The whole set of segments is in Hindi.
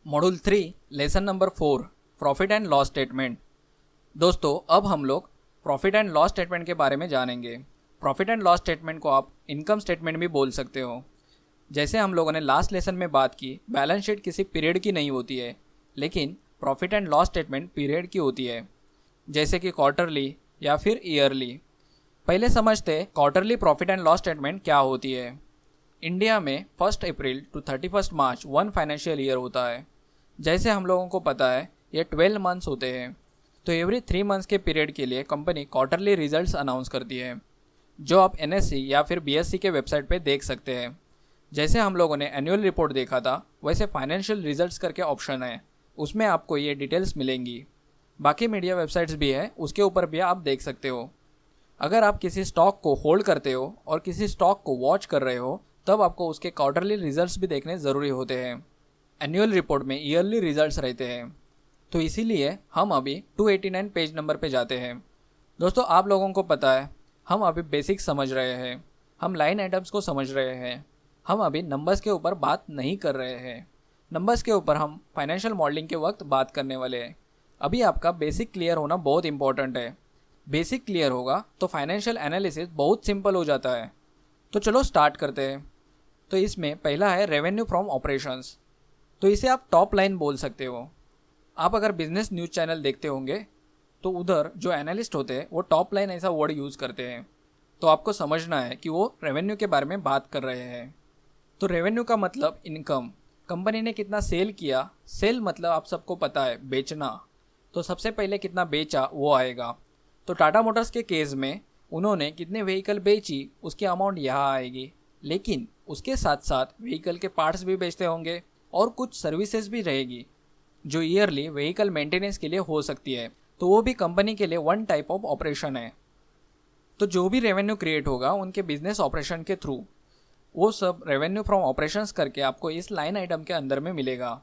Module 3 lesson number 4 profit and loss statement. दोस्तों अब हम लोग प्रॉफिट एंड लॉस स्टेटमेंट के बारे में जानेंगे। प्रॉफिट एंड लॉस स्टेटमेंट को आप इनकम स्टेटमेंट भी बोल सकते हो। जैसे हम लोगों ने लास्ट लेसन में बात की, बैलेंस शीट किसी पीरियड की नहीं होती है, लेकिन profit and loss statement period की होती है, जैसे कि क्वार्टरली या फिर ईयरली। पहले समझते quarterly profit and loss statement क्या होती है। इंडिया में 1 अप्रैल टू 31 मार्च 1 फाइनेंशियल ईयर होता है। जैसे हम लोगों को पता है ये 12 मंथ्स होते हैं, तो एवरी 3 मंथ्स के पीरियड के लिए कंपनी क्वार्टरली रिजल्ट्स अनाउंस करती है, जो आप एनएससी या फिर बीएससी के वेबसाइट पे देख सकते हैं। जैसे हम लोगों ने एनुअल रिपोर्ट देखा था, वैसे फाइनेंशियल रिजल्ट्स करके ऑप्शन है, उसमें आपको ये डिटेल्स मिलेंगी। बाकी मीडिया वेबसाइट्स भी है, उसके ऊपर भी आप देख सकते हो। अगर आप किसी स्टॉक को होल्ड करते हो और किसी स्टॉक को वॉच कर रहे हो, तब आपको उसके क्वार्टरली रिजल्ट्स भी देखने ज़रूरी होते हैं। एनुअल रिपोर्ट में ईयरली रिजल्ट्स रहते हैं, तो इसीलिए हम अभी 289 पेज नंबर पे जाते हैं। दोस्तों आप लोगों को पता है, हम अभी बेसिक्स समझ रहे हैं, हम लाइन आइटम्स को समझ रहे हैं, हम अभी नंबर्स के ऊपर बात नहीं कर रहे हैं। नंबर्स के ऊपर हम फाइनेंशियल मॉडलिंग के वक्त बात करने वाले हैं। अभी आपका बेसिक क्लियर होना बहुत इंपॉर्टेंट है। बेसिक क्लियर होगा तो फाइनेंशियल एनालिसिस बहुत सिंपल हो जाता है। तो चलो स्टार्ट करते हैं। तो इसमें पहला है रेवेन्यू फ्रॉम ऑपरेशंस। तो इसे आप टॉप लाइन बोल सकते हो। आप अगर बिजनेस न्यूज़ चैनल देखते होंगे तो उधर जो एनालिस्ट होते हैं वो टॉप लाइन ऐसा वर्ड यूज़ करते हैं, तो आपको समझना है कि वो रेवेन्यू के बारे में बात कर रहे हैं। तो रेवेन्यू का मतलब इनकम, कंपनी ने कितना सेल किया। सेल मतलब आप सबको पता है बेचना, तो सबसे पहले कितना बेचा वो आएगा। तो टाटा मोटर्स के केस में उन्होंने कितने व्हीकल बेची उसकी अमाउंट यहाँ आएगी, लेकिन उसके साथ साथ व्हीकल के पार्ट्स भी बेचते होंगे और कुछ सर्विसेज भी रहेगी जो ईयरली व्हीकल मेंटेनेंस के लिए हो सकती है, तो वो भी कंपनी के लिए वन टाइप ऑफ ऑपरेशन है। तो जो भी रेवेन्यू क्रिएट होगा उनके बिजनेस ऑपरेशन के थ्रू, वो सब रेवेन्यू फ्रॉम ऑपरेशंस करके आपको इस लाइन आइटम के अंदर में मिलेगा।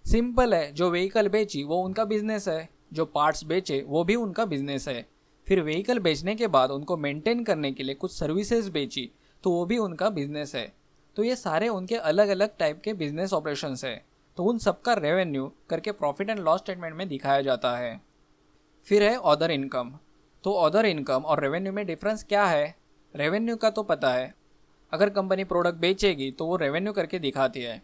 सिंपल है, जो व्हीकल बेची वो उनका बिजनेस है, जो पार्ट्स बेचे वो भी उनका बिजनेस है, फिर व्हीकल बेचने के बाद उनको मेंटेन करने के लिए कुछ सर्विसेज बेची तो वो भी उनका बिजनेस है। तो ये सारे उनके अलग अलग टाइप के बिजनेस ऑपरेशंस है, तो उन सबका रेवेन्यू करके प्रॉफिट एंड लॉस स्टेटमेंट में दिखाया जाता है। फिर है अदर इनकम। तो अदर इनकम और रेवेन्यू में डिफरेंस क्या है। रेवेन्यू का तो पता है, अगर कंपनी प्रोडक्ट बेचेगी तो वो रेवेन्यू करके दिखाती है,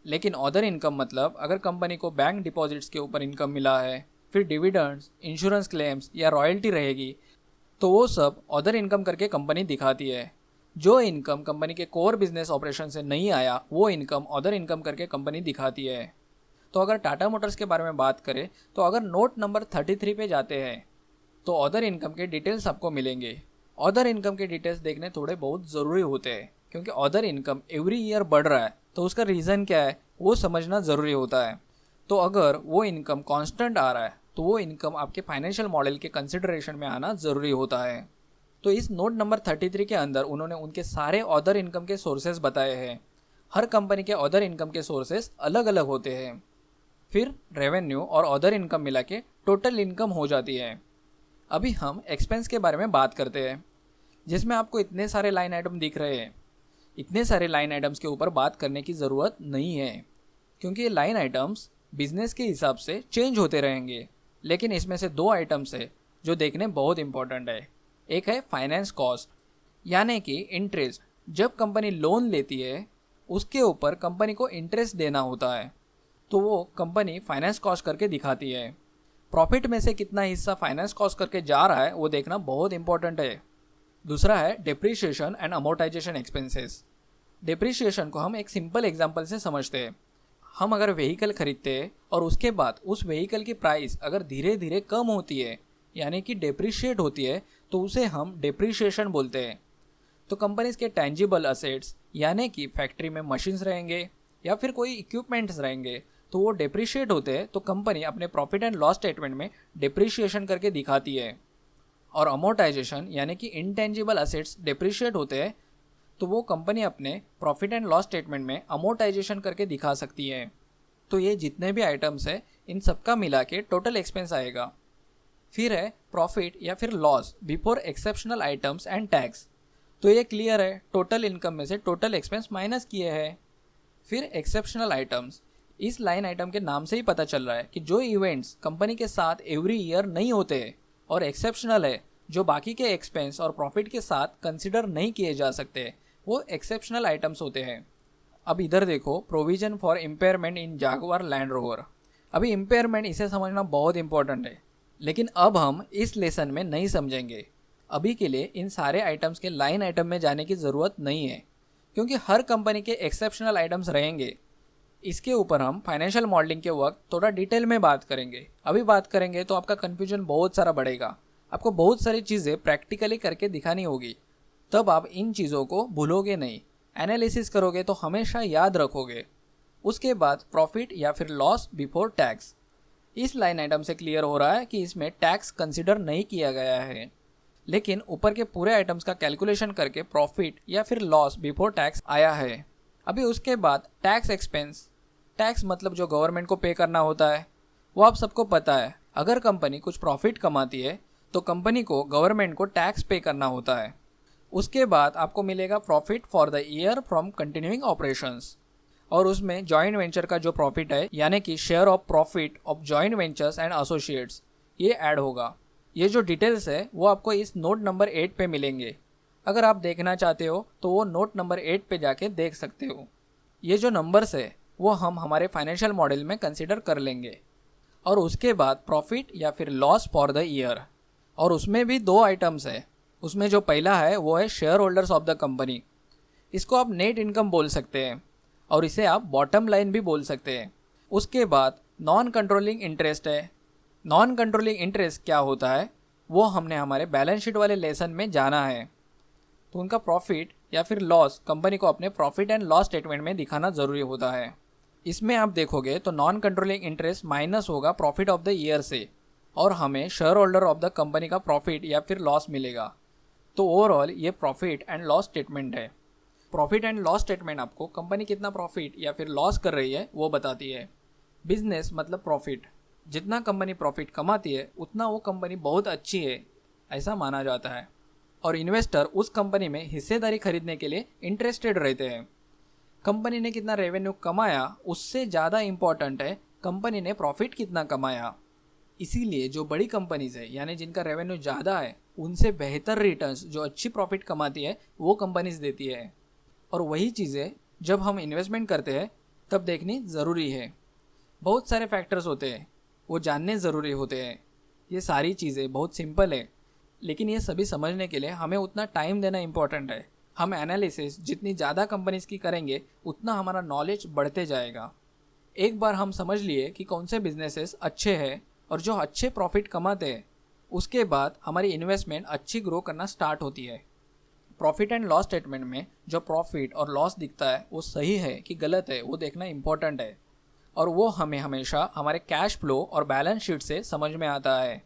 लेकिन अदर इनकम मतलब अगर कंपनी को बैंक डिपॉजिट्स के ऊपर इनकम मिला है, फिर डिविडेंड्स, इंश्योरेंस क्लेम्स या रॉयल्टी रहेगी, तो वो सब अदर इनकम करके कंपनी दिखाती है। जो इनकम कंपनी के कोर बिजनेस ऑपरेशन से नहीं आया, वो इनकम अदर इनकम करके कंपनी दिखाती है। तो अगर टाटा मोटर्स के बारे में बात करें, तो अगर नोट नंबर 33 पे जाते हैं तो अदर इनकम के डिटेल्स आपको मिलेंगे। अदर इनकम के डिटेल्स देखने थोड़े बहुत ज़रूरी होते हैं, क्योंकि अदर इनकम एवरी ईयर बढ़ रहा है, तो उसका रीज़न क्या है वो समझना ज़रूरी होता है। तो अगर वो इनकम कांस्टेंट आ रहा है तो वो इनकम आपके फाइनेंशियल मॉडल के कंसिडरेशन में आना ज़रूरी होता है। तो इस नोट नंबर 33 के अंदर उन्होंने उनके सारे अदर इनकम के सोर्सेज बताए हैं। हर कंपनी के अदर इनकम के सोर्सेज अलग अलग होते हैं। फिर रेवेन्यू और अदर इनकम मिला के टोटल इनकम हो जाती है। अभी हम एक्सपेंस के बारे में बात करते हैं, जिसमें आपको इतने सारे लाइन आइटम दिख रहे हैं। इतने सारे लाइन आइटम्स के ऊपर बात करने की ज़रूरत नहीं है, क्योंकि ये लाइन आइटम्स बिजनेस के हिसाब से चेंज होते रहेंगे। लेकिन इसमें से 2 आइटम्स है जो देखने बहुत इंपॉर्टेंट है। एक है फाइनेंस कॉस्ट, यानी कि इंटरेस्ट। जब कंपनी लोन लेती है उसके ऊपर कंपनी को इंटरेस्ट देना होता है, तो वो कंपनी फाइनेंस कॉस्ट करके दिखाती है। प्रॉफिट में से कितना हिस्सा फाइनेंस कॉस्ट करके जा रहा है वो देखना बहुत इंपॉर्टेंट है। दूसरा है depreciation and amortisation expenses. Depreciation को हम एक सिंपल एग्जांपल से समझते हैं। हम अगर व्हीकल खरीदते हैं और उसके बाद उस व्हीकल की प्राइस अगर धीरे धीरे कम होती है, यानी कि डेप्रिशिएट होती है, तो उसे हम डेप्रिशिएशन बोलते हैं। तो कंपनीज के टेंजिबल असेट्स, यानी कि फैक्ट्री में मशीन्स रहेंगे या फिर कोई इक्विपमेंट्स रहेंगे, तो वो डेप्रिशिएट होते हैं, तो कंपनी अपने प्रॉफिट एंड लॉस स्टेटमेंट में डेप्रिशिएशन करके दिखाती है। और अमोर्टाइजेशन यानी कि इनटेंजिबल असेट्स डेप्रिशिएट होते हैं, तो वो कंपनी अपने प्रॉफिट एंड लॉस स्टेटमेंट में अमोर्टाइजेशन करके दिखा सकती है। तो ये जितने भी आइटम्स है इन सबका मिला के टोटल एक्सपेंस आएगा। फिर है प्रॉफिट या फिर loss before exceptional items and tax. तो ये क्लियर है, टोटल इनकम में से टोटल एक्सपेंस माइनस किए हैं। फिर एक्सेप्शनल आइटम्स, इस लाइन आइटम के नाम से ही पता चल रहा है कि जो इवेंट्स कंपनी के साथ एवरी ईयर नहीं होते और एक्सेप्शनल है, जो बाकी के एक्सपेंस और प्रॉफिट के साथ कंसिडर नहीं किए जा सकते, वो एक्सेप्शनल आइटम्स होते हैं। अब इधर देखो, provision for impairment in Jaguar Land Rover. अभी इम्पेयरमेंट इसे समझना बहुत इंपॉर्टेंट है, लेकिन अब हम इस लेसन में नहीं समझेंगे। अभी के लिए इन सारे आइटम्स के लाइन आइटम में जाने की ज़रूरत नहीं है, क्योंकि हर कंपनी के एक्सेप्शनल आइटम्स रहेंगे। इसके ऊपर हम फाइनेंशियल मॉडलिंग के वक्त थोड़ा डिटेल में बात करेंगे। अभी बात करेंगे तो आपका कन्फ्यूजन बहुत सारा बढ़ेगा, आपको बहुत सारी चीज़ें प्रैक्टिकली करके दिखानी होगी, तब आप इन चीज़ों को भूलोगे नहीं, एनालिसिस करोगे तो हमेशा याद रखोगे। उसके बाद प्रॉफिट या फिर लॉस बिफोर टैक्स। इस लाइन आइटम से क्लियर हो रहा है कि इसमें टैक्स कंसिडर नहीं किया गया है, लेकिन ऊपर के पूरे आइटम्स का कैलकुलेशन करके प्रॉफिट या फिर लॉस बिफोर टैक्स आया है। अभी उसके बाद टैक्स एक्सपेंस। टैक्स मतलब जो गवर्नमेंट को पे करना होता है, वो आप सबको पता है। अगर कंपनी कुछ प्रॉफिट कमाती है तो कंपनी को गवर्नमेंट को टैक्स पे करना होता है। उसके बाद आपको मिलेगा profit for the year from continuing operations, और उसमें जॉइंट वेंचर का जो प्रॉफिट है, यानी कि share of profit of joint ventures and associates, ये ऐड होगा। ये जो डिटेल्स है वो आपको इस नोट नंबर 8 पे मिलेंगे। अगर आप देखना चाहते हो तो वो नोट नंबर 8 पे जाके देख सकते हो। ये जो नंबर्स है वो हम हमारे फाइनेंशियल मॉडल में कंसिडर कर लेंगे। और उसके बाद प्रॉफिट या फिर लॉस फॉर द ईयर, और उसमें भी दो आइटम्स है। उसमें जो पहला है वो है share holders of the company. इसको आप नेट इनकम बोल सकते हैं और इसे आप बॉटम लाइन भी बोल सकते हैं। उसके बाद नॉन कंट्रोलिंग इंटरेस्ट है। नॉन कंट्रोलिंग इंटरेस्ट क्या होता है वो हमने हमारे बैलेंस शीट वाले लेसन में जाना है। तो उनका प्रॉफिट या फिर लॉस कंपनी को अपने प्रॉफिट एंड लॉस स्टेटमेंट में दिखाना ज़रूरी होता है। इसमें आप देखोगे तो नॉन कंट्रोलिंग इंटरेस्ट माइनस होगा प्रॉफिट ऑफ द ईयर से, और हमें share holder of the company का प्रॉफिट या फिर लॉस मिलेगा। तो ओवरऑल ये प्रॉफिट एंड लॉस स्टेटमेंट है। प्रॉफिट एंड लॉस स्टेटमेंट आपको कंपनी कितना प्रॉफिट या फिर लॉस कर रही है वो बताती है। बिजनेस मतलब प्रॉफिट। जितना कंपनी प्रॉफिट कमाती है उतना वो कंपनी बहुत अच्छी है, ऐसा माना जाता है। और इन्वेस्टर उस कंपनी में हिस्सेदारी खरीदने के लिए इंटरेस्टेड रहते हैं। कंपनी ने कितना रेवेन्यू कमाया उससे ज़्यादा इम्पॉर्टेंट है कंपनी ने प्रॉफिट कितना कमाया। इसीलिए जो बड़ी कंपनीज है, यानी जिनका रेवेन्यू ज़्यादा है, उनसे बेहतर रिटर्न्स जो अच्छी प्रॉफिट कमाती है वो कंपनीज देती है। और वही चीज़ें जब हम इन्वेस्टमेंट करते हैं तब देखनी ज़रूरी है। बहुत सारे फैक्टर्स होते हैं, वो जानने ज़रूरी होते हैं। ये सारी चीज़ें बहुत सिंपल है, लेकिन ये सभी समझने के लिए हमें उतना टाइम देना इम्पोर्टेंट है। हम एनालिसिस जितनी ज़्यादा कंपनीज की करेंगे उतना हमारा नॉलेज बढ़ते जाएगा। एक बार हम समझ लिए कि कौन से बिजनेसेस अच्छे हैं और जो अच्छे प्रॉफिट कमाते हैं, उसके बाद हमारी इन्वेस्टमेंट अच्छी ग्रो करना स्टार्ट होती है। प्रॉफिट एंड लॉस स्टेटमेंट में जो प्रॉफिट और लॉस दिखता है वो सही है कि गलत है वो देखना इम्पोर्टेंट है, और वो हमें हमेशा हमारे कैश फ्लो और बैलेंस शीट से समझ में आता है।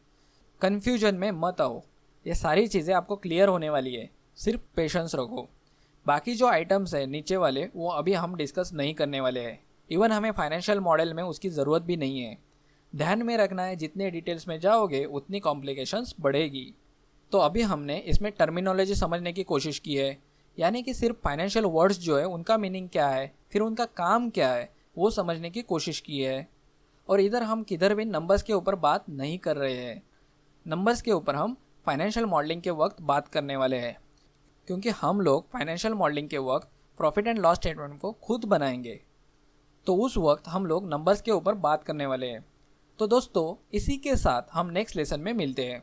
कन्फ्यूजन में मत आओ, ये सारी चीज़ें आपको क्लियर होने वाली है, सिर्फ पेशेंस रखो। बाकी जो आइटम्स है नीचे वाले वो अभी हम डिस्कस नहीं करने वाले हैं। इवन हमें फाइनेंशियल मॉडल में उसकी ज़रूरत भी नहीं है। ध्यान में रखना है जितने डिटेल्स में जाओगे उतनी कॉम्प्लिकेशंस बढ़ेगी। तो अभी हमने इसमें टर्मिनोलॉजी समझने की कोशिश की है, यानी कि सिर्फ फाइनेंशियल वर्ड्स जो है उनका मीनिंग क्या है, फिर उनका काम क्या है, वो समझने की कोशिश की है। और इधर हम किधर भी नंबर्स के ऊपर बात नहीं कर रहे हैं। नंबर्स के ऊपर हम फाइनेंशियल मॉडलिंग के वक्त बात करने वाले हैं, क्योंकि हम लोग फाइनेंशियल मॉडलिंग के वक्त प्रॉफिट एंड लॉस स्टेटमेंट को खुद बनाएंगे, तो उस वक्त हम लोग नंबर्स के ऊपर बात करने वाले हैं। तो दोस्तों, इसी के साथ हम नेक्स्ट लेसन में मिलते हैं।